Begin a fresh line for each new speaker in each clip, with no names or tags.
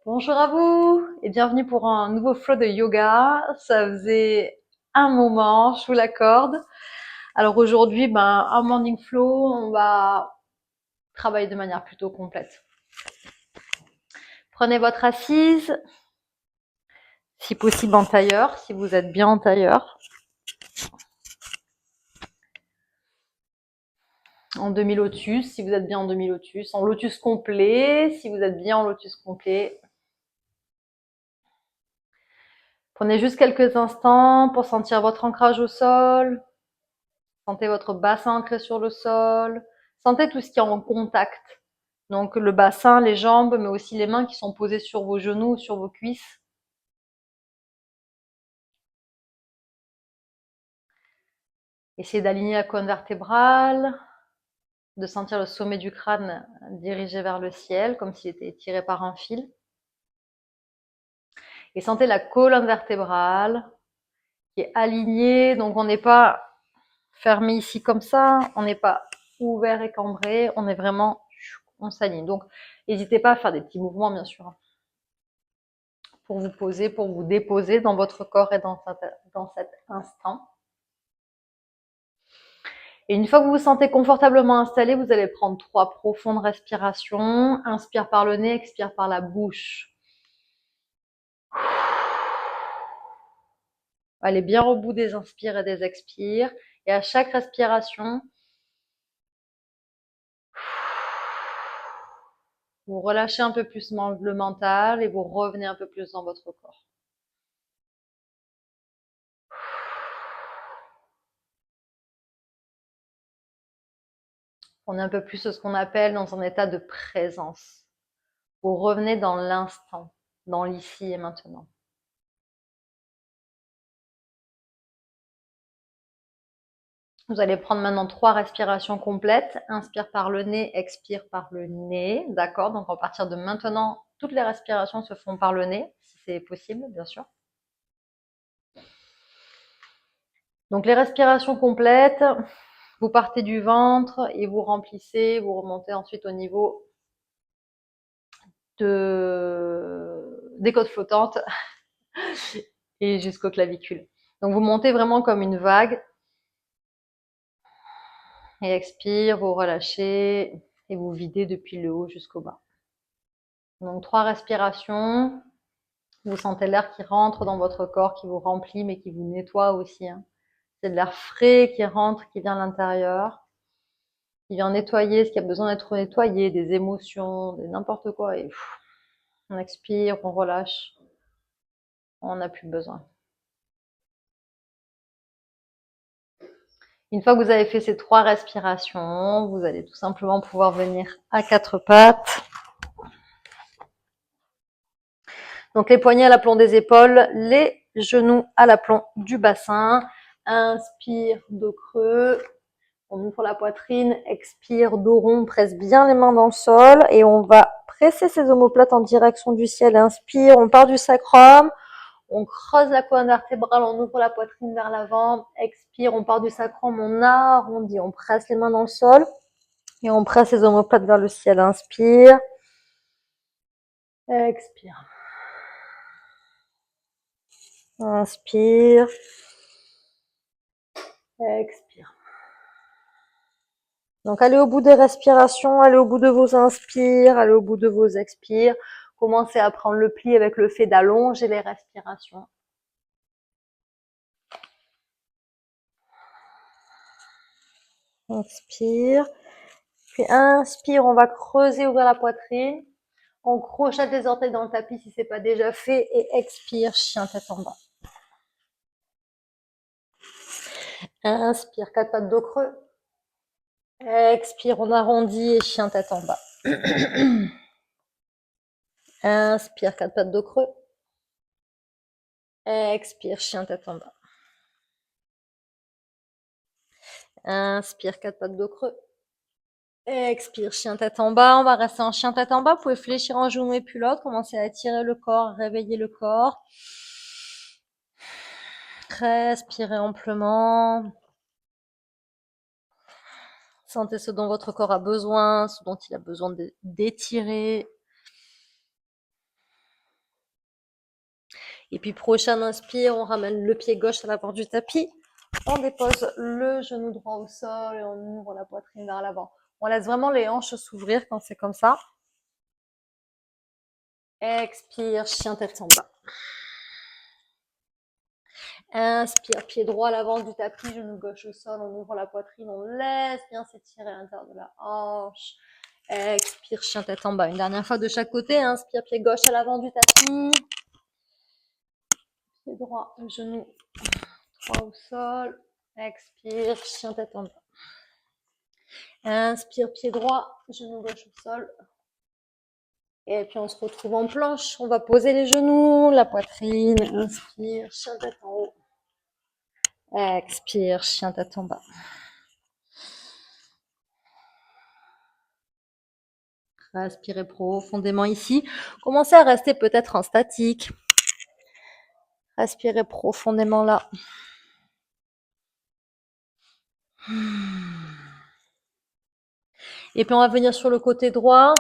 Bonjour à vous et bienvenue pour un nouveau flow de yoga. Ça faisait un moment, je vous l'accorde. Alors aujourd'hui, un morning flow, on va travailler de manière plutôt complète. Prenez votre assise, si possible en tailleur, si vous êtes bien en tailleur. En demi-lotus, si vous êtes bien en demi-lotus. En lotus complet, si vous êtes bien en lotus complet. Prenez juste quelques instants pour sentir votre ancrage au sol. Sentez votre bassin ancré sur le sol. Sentez tout ce qui est en contact. Donc le bassin, les jambes, mais aussi les mains qui sont posées sur vos genoux ou sur vos cuisses. Essayez d'aligner la colonne vertébrale, de sentir le sommet du crâne dirigé vers le ciel, comme s'il était tiré par un fil. Et sentez la colonne vertébrale qui est alignée, donc on n'est pas fermé ici comme ça, on n'est pas ouvert et cambré, on est vraiment, on s'aligne. Donc n'hésitez pas à faire des petits mouvements bien sûr, pour vous poser, pour vous déposer dans votre corps et dans cet instant. Et une fois que vous vous sentez confortablement installé, vous allez prendre 3 profondes respirations. Inspire par le nez, expire par la bouche. Allez bien au bout des inspires et des expires. Et à chaque respiration, vous relâchez un peu plus le mental et vous revenez un peu plus dans votre corps. On est un peu plus ce qu'on appelle dans un état de présence. Vous revenez dans l'instant, dans l'ici et maintenant. Vous allez prendre maintenant 3 respirations complètes. Inspire par le nez, expire par le nez. D'accord? Donc à partir de maintenant, toutes les respirations se font par le nez, si c'est possible, bien sûr. Donc les respirations complètes, vous partez du ventre et vous remplissez, vous remontez ensuite au niveau des côtes flottantes et jusqu'aux clavicules. Donc vous montez vraiment comme une vague. Et expire, vous relâchez et vous videz depuis le haut jusqu'au bas. Donc 3 respirations. Vous sentez l'air qui rentre dans votre corps, qui vous remplit, mais qui vous nettoie aussi. C'est de l'air frais qui rentre, qui vient de l'intérieur, qui vient nettoyer ce qui a besoin d'être nettoyé, des émotions, des n'importe quoi. Et on expire, on relâche. On n'a plus besoin. Une fois que vous avez fait ces 3 respirations, vous allez tout simplement pouvoir venir à 4 pattes. Donc les poignets à l'aplomb des épaules, les genoux à l'aplomb du bassin. Inspire, dos creux. On ouvre la poitrine, expire, dos rond, on presse bien les mains dans le sol et on va presser ses omoplates en direction du ciel. Inspire, on part du sacrum, on creuse la colonne vertébrale, on ouvre la poitrine vers l'avant. Expire, on part du sacrum, on arrondit, on presse les mains dans le sol et on presse les omoplates vers le ciel. Inspire, expire. Inspire, expire. Donc allez au bout des respirations, allez au bout de vos inspires, allez au bout de vos expires. Commencez à prendre le pli avec le fait d'allonger les respirations. Inspire. Puis inspire, on va creuser, ouvrir la poitrine. On crochette les orteils dans le tapis si c'est pas déjà fait. Et expire, chien tête en bas. Inspire, 4 pattes dos creux. Expire, on arrondit et chien tête en bas. Inspire, 4 pattes dos creux. Expire, chien tête en bas. Inspire, 4 pattes dos creux. Expire, chien tête en bas. On va rester en chien tête en bas. Vous pouvez fléchir en genou et puis l'autre. Commencez à étirer le corps, réveiller le corps. Respirez amplement. Sentez ce dont votre corps a besoin, ce dont il a besoin d'étirer. Et puis prochain inspire, on ramène le pied gauche à l'avant du tapis. On dépose le genou droit au sol et on ouvre la poitrine vers l'avant. On laisse vraiment les hanches s'ouvrir quand c'est comme ça. Expire, chien tête en bas. Inspire, pied droit à l'avant du tapis, genou gauche au sol, on ouvre la poitrine, on laisse bien s'étirer à l'intérieur de la hanche. Expire, chien tête en bas. Une dernière fois de chaque côté. Inspire, pied gauche à l'avant du tapis. Pied droit, genou droit au sol. Expire, chien tête en bas. Inspire, pied droit, genou gauche au sol. Et puis on se retrouve en planche. On va poser les genoux, la poitrine. Inspire, chien tête en haut. Expire, chien tête en bas. Respirez profondément ici. Commencez à rester peut-être en statique. Respirez profondément là. Et puis on va venir sur le côté droit.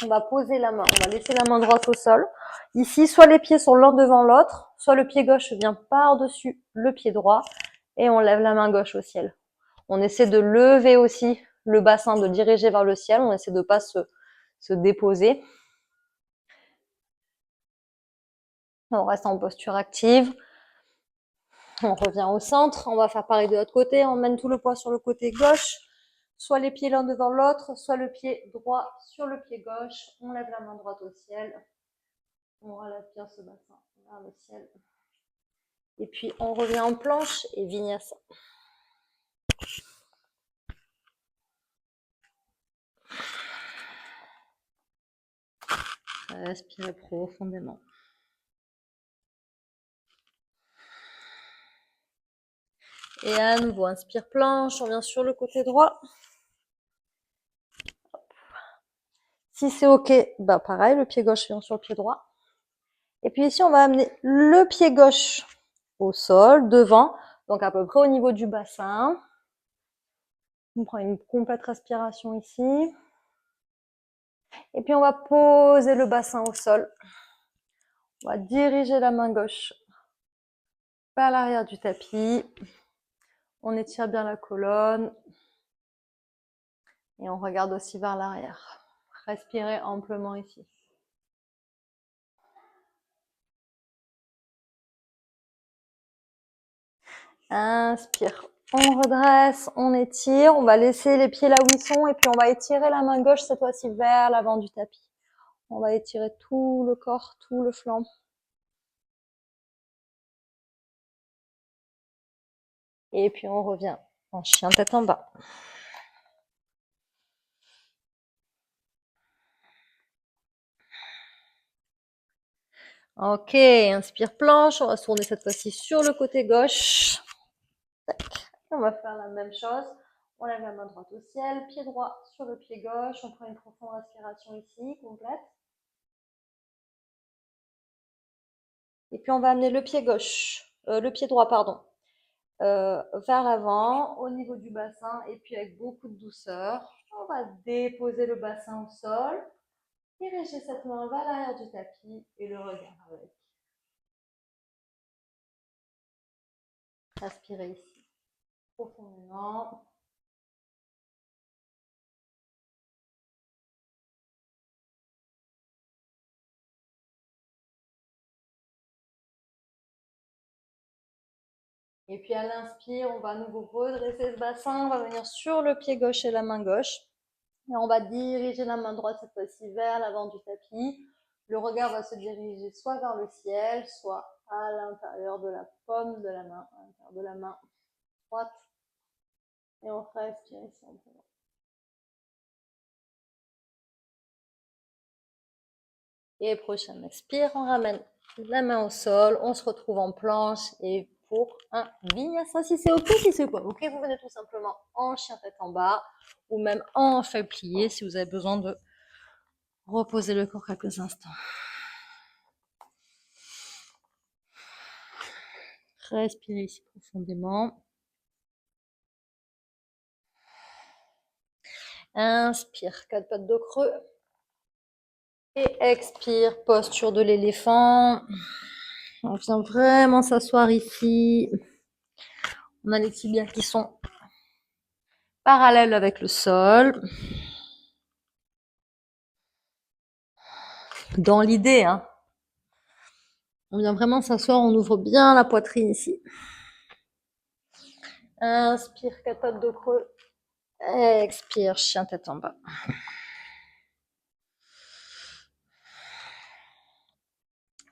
On va poser la main. On va laisser la main droite au sol. Ici, soit les pieds sont l'un devant l'autre, soit le pied gauche vient par-dessus le pied droit et on lève la main gauche au ciel. On essaie de lever aussi le bassin, de diriger vers le ciel. On essaie de pas se déposer. On reste en posture active. On revient au centre. On va faire pareil de l'autre côté. On mène tout le poids sur le côté gauche. Soit les pieds l'un devant l'autre, soit le pied droit sur le pied gauche. On lève la main droite au ciel. On relève bien ce bassin vers le ciel. Et puis on revient en planche et vinyasa. Respirez profondément. Et à nouveau, inspire planche, on vient sur le côté droit. Si c'est ok, bah pareil, le pied gauche vient sur le pied droit. Et puis ici, on va amener le pied gauche au sol, devant, donc à peu près au niveau du bassin. On prend une complète respiration ici. Et puis on va poser le bassin au sol. On va diriger la main gauche vers l'arrière du tapis. On étire bien la colonne. Et on regarde aussi vers l'arrière. Respirez amplement ici. Inspire. On redresse, on étire. On va laisser les pieds là où ils sont et puis on va étirer la main gauche cette fois-ci vers l'avant du tapis. On va étirer tout le corps, tout le flanc. Et puis on revient en chien tête en bas. Ok, inspire planche. On va se tourner cette fois-ci sur le côté gauche. Tac. On va faire la même chose. On lève la main droite au ciel, pied droit sur le pied gauche. On prend une profonde respiration ici, complète. Et puis on va amener le pied gauche, le pied droit, pardon, vers l'avant, au niveau du bassin, et puis avec beaucoup de douceur, on va déposer le bassin au sol, diriger cette main vers l'arrière du tapis et le regard avec. Respirez ici profondément. Et puis à l'inspire, on va à nouveau redresser ce bassin, on va venir sur le pied gauche et la main gauche. Et on va diriger la main droite cette fois-ci vers l'avant du tapis. Le regard va se diriger soit vers le ciel, soit à l'intérieur de la paume de la main, à l'intérieur de la main droite. Et on respire ici simplement. Et prochain expire, on ramène la main au sol, on se retrouve en planche et pour un vinyasa. Si c'est ok, si c'est pas ok, vous venez tout simplement en chien tête en bas ou même en fait plié si vous avez besoin de reposer le corps quelques instants. Respirez ici profondément. Inspire, 4 pattes de creux. Et expire, posture de l'éléphant. On vient vraiment s'asseoir ici. On a les tibias qui sont parallèles avec le sol. Dans l'idée, hein. On vient vraiment s'asseoir, on ouvre bien la poitrine ici. Inspire, 4 pattes de creux. Expire, chien tête en bas.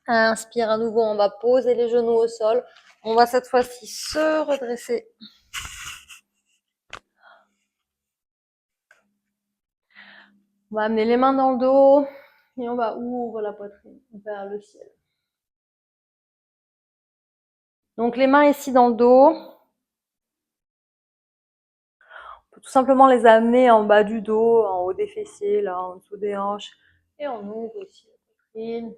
Inspire à nouveau, on va poser les genoux au sol. On va cette fois-ci se redresser. On va amener les mains dans le dos et on va ouvrir la poitrine vers le ciel. Donc les mains ici dans le dos. On peut tout simplement les amener en bas du dos, en haut des fessiers, là, en dessous des hanches. Et on ouvre aussi la poitrine.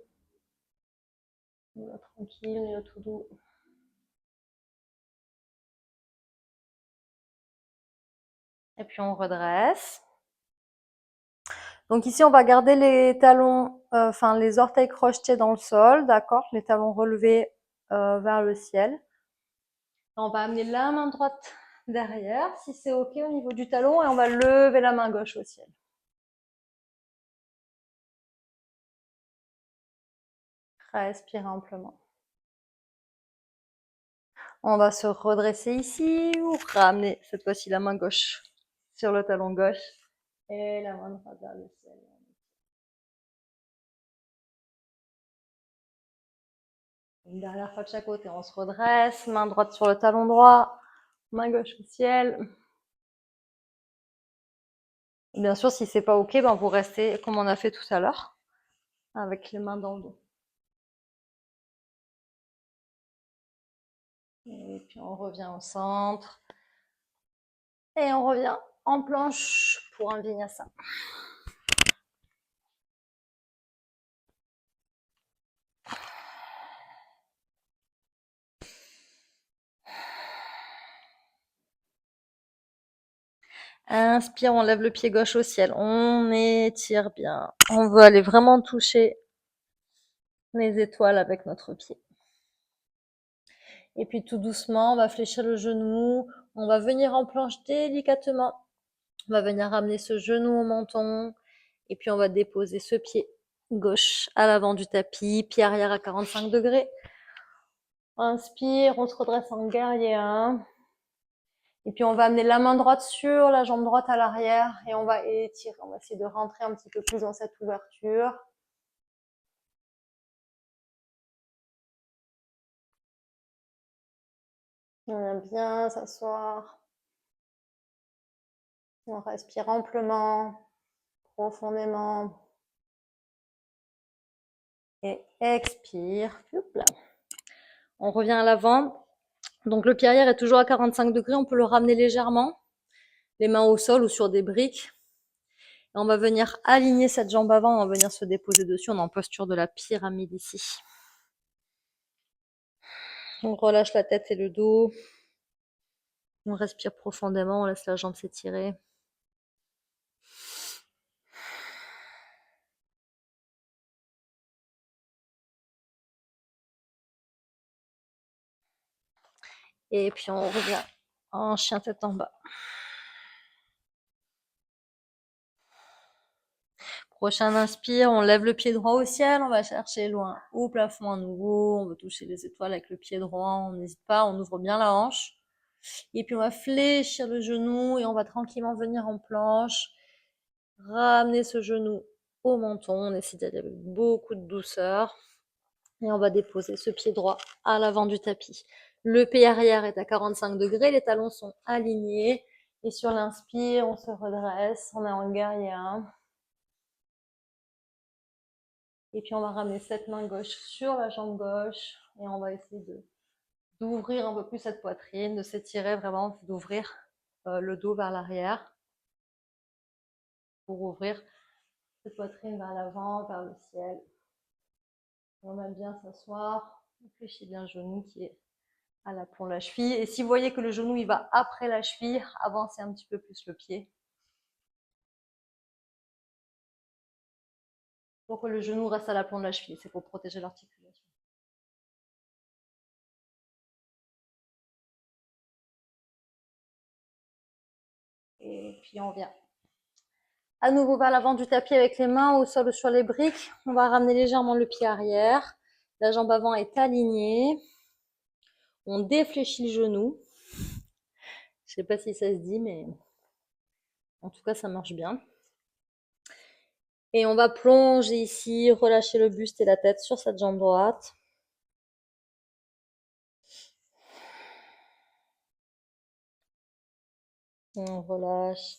On va tranquille, on va tout doux. Et puis on redresse. Donc ici, on va garder les talons, enfin les orteils crochetés dans le sol, d'accord? Les talons relevés vers le ciel. On va amener la main droite derrière, si c'est ok au niveau du talon, et on va lever la main gauche au ciel. Respire amplement. On va se redresser ici, ou ramener cette fois-ci la main gauche sur le talon gauche, et la main droite vers le ciel. Une dernière fois de chaque côté, on se redresse, main droite sur le talon droit, main gauche au ciel. Bien sûr, si c'est pas ok, ben vous restez comme on a fait tout à l'heure, avec les mains dans le dos. Et puis on revient au centre. Et on revient en planche pour un vinyasa. Inspire, on lève le pied gauche au ciel. On étire bien. On veut aller vraiment toucher les étoiles avec notre pied. Et puis tout doucement, on va fléchir le genou. On va venir en planche délicatement. On va venir ramener ce genou au menton. Et puis on va déposer ce pied gauche à l'avant du tapis, pied arrière à 45 degrés. Inspire, on se redresse en guerrier 1. Et puis on va amener la main droite sur la jambe droite à l'arrière et on va étirer. On va essayer de rentrer un petit peu plus dans cette ouverture. On aime bien s'asseoir. On respire amplement, profondément. Et expire. On revient à l'avant. Donc le pied arrière est toujours à 45 degrés. On peut le ramener légèrement. Les mains au sol ou sur des briques. Et on va venir aligner cette jambe avant. On va venir se déposer dessus. On est en posture de la pyramide ici. On relâche la tête et le dos. On respire profondément, on laisse la jambe s'étirer. Et puis on revient en chien tête en bas. Prochain inspire, on lève le pied droit au ciel, on va chercher loin au plafond à nouveau, on veut toucher les étoiles avec le pied droit, on n'hésite pas, on ouvre bien la hanche. Et puis on va fléchir le genou et on va tranquillement venir en planche, ramener ce genou au menton, on essaie d'y aller avec beaucoup de douceur. Et on va déposer ce pied droit à l'avant du tapis. Le pied arrière est à 45 degrés, les talons sont alignés. Et sur l'inspire, on se redresse, on est en guerrier 1. Et puis on va ramener cette main gauche sur la jambe gauche. Et on va essayer d'ouvrir un peu plus cette poitrine, de s'étirer vraiment, d'ouvrir le dos vers l'arrière. Pour ouvrir cette poitrine vers l'avant, vers le ciel. On aime bien s'asseoir, on fléchit bien le genou qui est à l'aplomb de la cheville. Et si vous voyez que le genou il va après la cheville, avancez un petit peu plus le pied. Pour que le genou reste à l'aplomb de la cheville, c'est pour protéger l'articulation. Et puis on vient à nouveau vers l'avant du tapis avec les mains au sol ou sur les briques. On va ramener légèrement le pied arrière. La jambe avant est alignée. On défléchit le genou. Je sais pas si ça se dit, mais en tout cas, ça marche bien. Et on va plonger ici, relâcher le buste et la tête sur cette jambe droite. On relâche.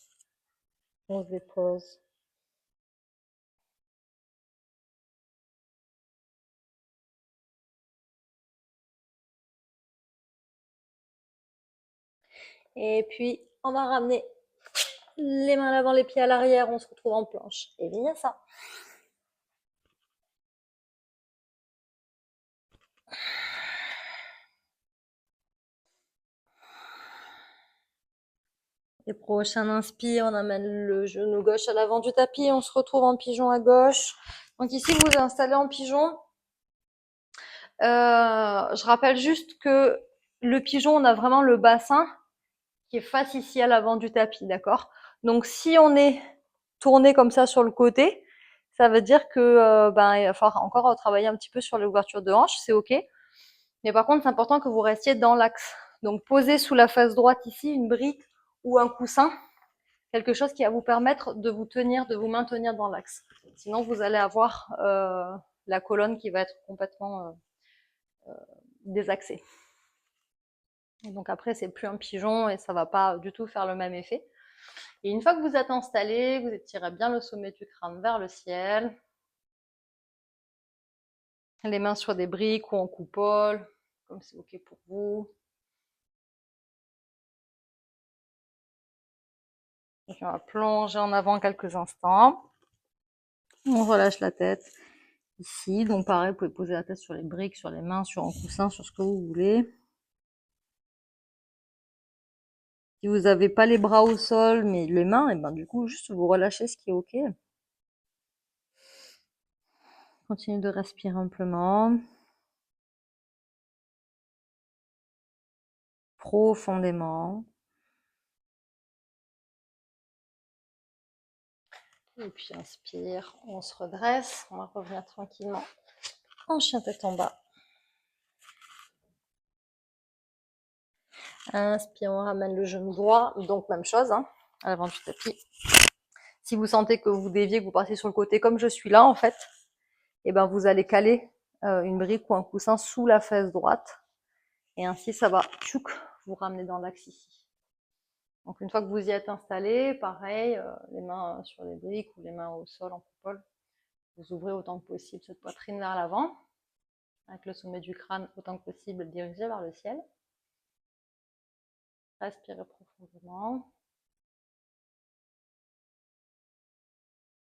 On se dépose. Et puis, on va ramener les mains à l'avant, les pieds à l'arrière. On se retrouve en planche. Et vinyasa. Et prochain inspire, on amène le genou gauche à l'avant du tapis. On se retrouve en pigeon à gauche. Donc ici, vous vous installez en pigeon. Je rappelle juste que le pigeon, on a vraiment le bassin qui est face ici à l'avant du tapis, d'accord? Donc si on est tourné comme ça sur le côté, ça veut dire que il va falloir encore travailler un petit peu sur l'ouverture de hanche, c'est ok. Mais par contre, c'est important que vous restiez dans l'axe. Donc posez sous la face droite ici une brique ou un coussin, quelque chose qui va vous permettre de vous tenir, de vous maintenir dans l'axe. Sinon, vous allez avoir la colonne qui va être complètement désaxée. Et donc après, c'est plus un pigeon et ça va pas du tout faire le même effet. Et une fois que vous êtes installé, vous étirez bien le sommet du crâne vers le ciel. Les mains sur des briques ou en coupole, comme c'est ok pour vous. Donc on va plonger en avant quelques instants. On relâche la tête ici. Donc pareil, vous pouvez poser la tête sur les briques, sur les mains, sur un coussin, sur ce que vous voulez. Si vous n'avez pas les bras au sol, mais les mains, et ben du coup, juste vous relâchez, ce qui est ok. Continuez de respirer amplement. Profondément. Et puis inspire, on se redresse, on va revenir tranquillement en chien tête en bas. Inspire, on ramène le genou droit, donc même chose, hein, à l'avant du tapis. Si vous sentez que vous déviez, que vous partez sur le côté comme je suis là en fait, et ben vous allez caler une brique ou un coussin sous la fesse droite. Et ainsi ça va tchouk, vous ramener dans l'axe ici. Donc une fois que vous y êtes installé, pareil, les mains sur les briques ou les mains au sol en coupole, vous ouvrez autant que possible cette poitrine vers l'avant, avec le sommet du crâne autant que possible dirigé vers le ciel. Respirez profondément.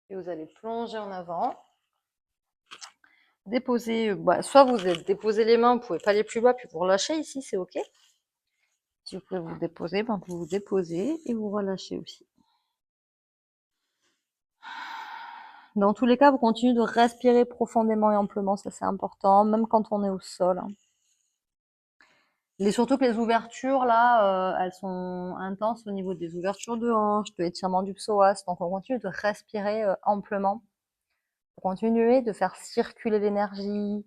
Et vous allez plonger en avant. Déposez, soit vous déposez les mains, vous pouvez pas aller plus bas, puis vous relâchez ici, c'est ok. Si vous pouvez vous déposer, vous vous déposez et vous relâchez aussi. Dans tous les cas, vous continuez de respirer profondément et amplement, ça c'est important, même quand on est au sol. Et surtout que les ouvertures, là, elles sont intenses au niveau des ouvertures de hanches, de l'étirement du psoas, donc on continue de respirer amplement. Pour continuer de faire circuler l'énergie,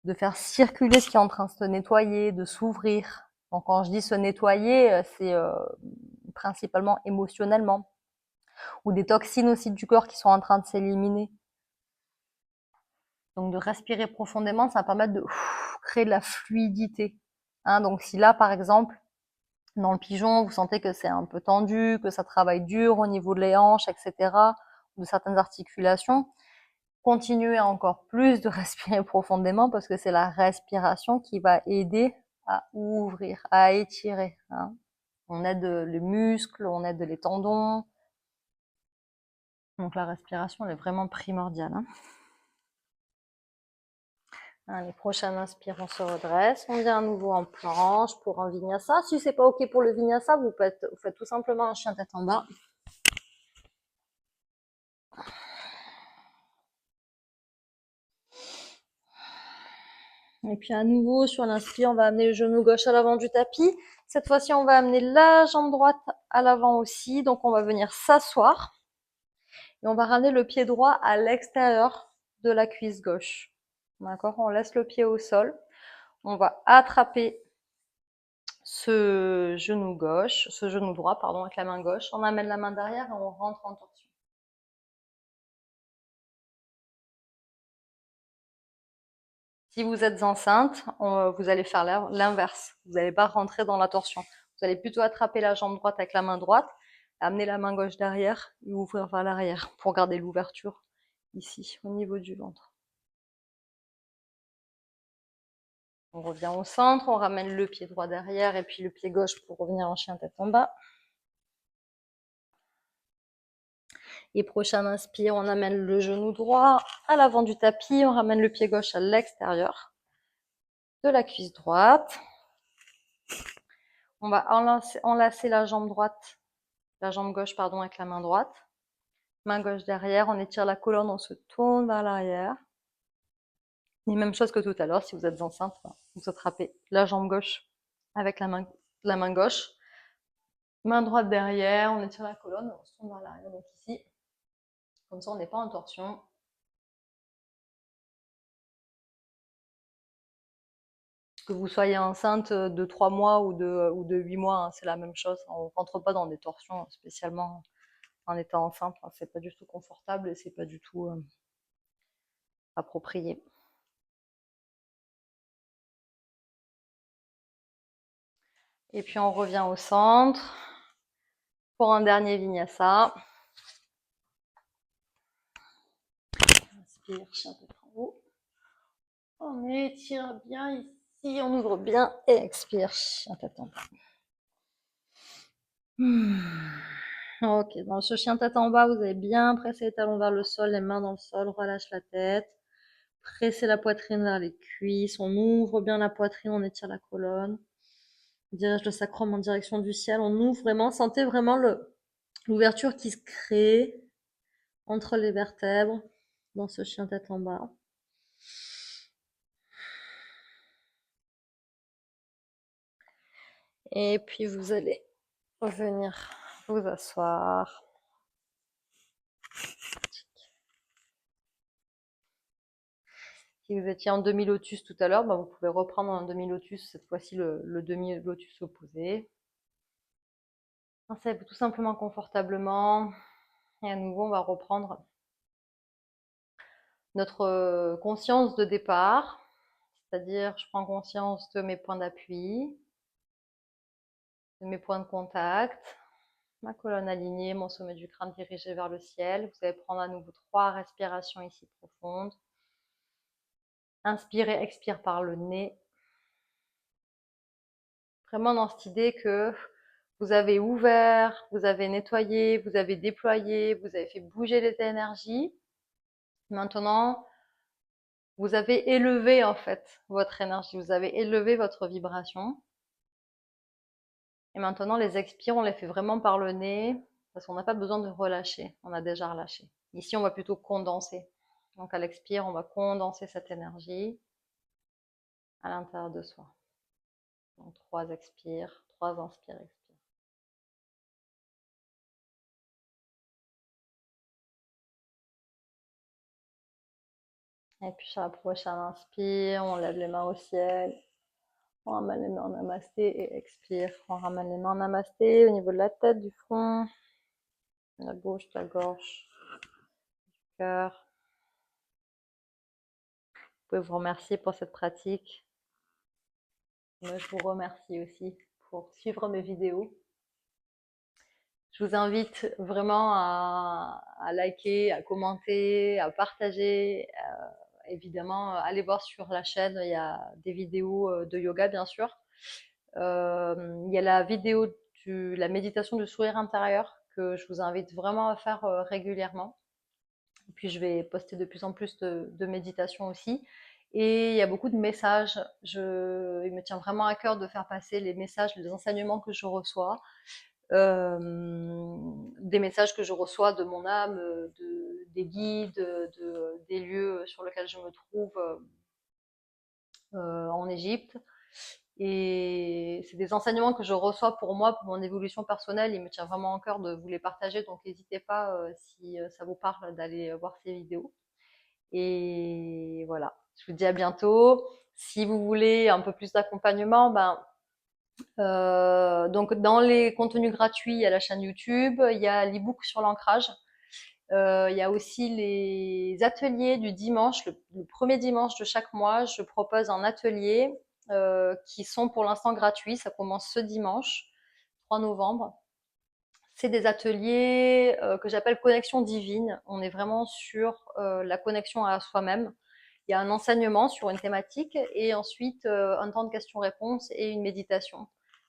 de faire circuler ce qui est en train de se nettoyer, de s'ouvrir. Donc quand je dis se nettoyer, c'est principalement émotionnellement, ou des toxines aussi du corps qui sont en train de s'éliminer. Donc de respirer profondément, ça va permettre de créer de la fluidité. Hein, donc si là, par exemple, dans le pigeon, vous sentez que c'est un peu tendu, que ça travaille dur au niveau de les hanches, etc., de certaines articulations, continuez encore plus de respirer profondément parce que c'est la respiration qui va aider à ouvrir, à étirer. Hein. On aide les muscles, on aide les tendons. Donc la respiration, elle est vraiment primordiale. Hein. Allez, prochain inspire, on se redresse. On vient à nouveau en planche pour un vinyasa. Si c'est pas ok pour le vinyasa, vous faites tout simplement un chien tête en bas. Et puis à nouveau, sur l'inspire, on va amener le genou gauche à l'avant du tapis. Cette fois-ci, on va amener la jambe droite à l'avant aussi. Donc, on va venir s'asseoir. Et on va ramener le pied droit à l'extérieur de la cuisse gauche. D'accord? On laisse le pied au sol. On va attraper ce genou droit, pardon, avec la main gauche. On amène la main derrière et on rentre en torsion. Si vous êtes enceinte, vous allez faire l'inverse. Vous n'allez pas rentrer dans la torsion. Vous allez plutôt attraper la jambe droite avec la main droite, amener la main gauche derrière et ouvrir vers l'arrière pour garder l'ouverture ici, au niveau du ventre. On revient au centre, on ramène le pied droit derrière et puis le pied gauche pour revenir en chien tête en bas. Et prochain inspire, on amène le genou droit à l'avant du tapis, on ramène le pied gauche à l'extérieur de la cuisse droite. On va enlacer la jambe gauche, pardon, avec la main droite. Main gauche derrière, on étire la colonne, on se tourne vers l'arrière. Et même chose que tout à l'heure, si vous êtes enceinte, vous attrapez la jambe gauche avec la main gauche. Main droite derrière, on étire la colonne, on se tourne vers l'arrière, donc ici. Comme ça, on n'est pas en torsion. Que vous soyez enceinte de 3 mois ou de 8 mois, hein, c'est la même chose. On rentre pas dans des torsions spécialement en étant enceinte. Hein, c'est pas du tout confortable et c'est pas du tout approprié. Et puis on revient au centre pour un dernier vinyasa. Inspire, chien tête en haut. On étire bien ici, on ouvre bien et expire, chien tête en bas. Ok, dans ce chien tête en bas, vous allez bien presser les talons vers le sol, les mains dans le sol, relâche la tête. Pressez la poitrine vers les cuisses, on ouvre bien la poitrine, on étire la colonne. On dirige le sacrum en direction du ciel, on ouvre vraiment, sentez vraiment l'ouverture qui se crée entre les vertèbres dans ce chien tête en bas. Et puis vous allez revenir vous asseoir. Si vous étiez en demi-lotus tout à l'heure, vous pouvez reprendre en demi-lotus, cette fois-ci le demi-lotus opposé. Installez-vous tout simplement confortablement. Et à nouveau, on va reprendre notre conscience de départ. C'est-à-dire, je prends conscience de mes points d'appui, de mes points de contact, ma colonne alignée, mon sommet du crâne dirigé vers le ciel. Vous allez prendre à nouveau 3 respirations ici profondes. Inspirez, expire par le nez. Vraiment dans cette idée que vous avez ouvert, vous avez nettoyé, vous avez déployé, vous avez fait bouger les énergies. Maintenant, vous avez élevé en fait votre énergie, vous avez élevé votre vibration. Et maintenant, les expires, on les fait vraiment par le nez, parce qu'on n'a pas besoin de relâcher, on a déjà relâché. Ici, on va plutôt condenser. Donc à l'expire, on va condenser cette énergie à l'intérieur de soi. Donc 3 expires, 3 inspires, expires. Et puis sur la prochaine inspire, on lève les mains au ciel. On ramène les mains en namasté et expire. On ramène les mains en namasté au niveau de la tête, du front, de la bouche, de la gorge, du cœur. Vous pouvez vous remercier pour cette pratique. Moi, je vous remercie aussi pour suivre mes vidéos. Je vous invite vraiment à liker, à commenter, à partager. Évidemment, allez voir sur la chaîne, il y a des vidéos de yoga, bien sûr. Il y a la vidéo de la méditation du sourire intérieur que je vous invite vraiment à faire régulièrement. Et puis, je vais poster de plus en plus de méditations aussi. Et il y a beaucoup de messages. Il me tient vraiment à cœur de faire passer les messages, les enseignements que je reçois. Des messages que je reçois de mon âme, des guides, des lieux sur lesquels je me trouve en Égypte. Et c'est des enseignements que je reçois pour moi, pour mon évolution personnelle. Il me tient vraiment à cœur de vous les partager, donc n'hésitez pas, si ça vous parle, d'aller voir ces vidéos. Et voilà, je vous dis à bientôt. Si vous voulez un peu plus d'accompagnement, ben, donc dans les contenus gratuits, il y a la chaîne YouTube, il y a l'ebook sur l'ancrage. Il y a aussi les ateliers du dimanche, le premier dimanche de chaque mois, je propose un atelier qui sont pour l'instant gratuits. Ça commence ce dimanche, 3 novembre. C'est des ateliers que j'appelle connexion divine. On est vraiment sur la connexion à soi-même. Il y a un enseignement sur une thématique et ensuite un temps de questions-réponses et une méditation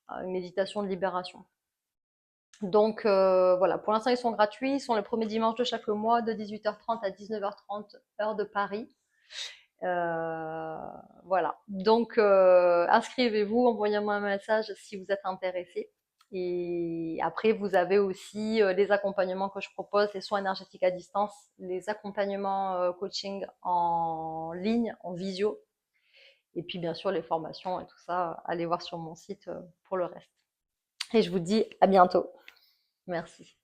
de libération. Donc voilà, pour l'instant ils sont gratuits, ils sont le premier dimanche de chaque mois de 18h30 à 19h30 heure de Paris. Euh, voilà, donc inscrivez-vous, envoyez-moi un message si vous êtes intéressé. Et après, vous avez aussi les accompagnements que je propose, les soins énergétiques à distance, les accompagnements coaching en ligne, en visio, et puis bien sûr les formations et tout ça, allez voir sur mon site pour le reste. Et je vous dis à bientôt. Merci.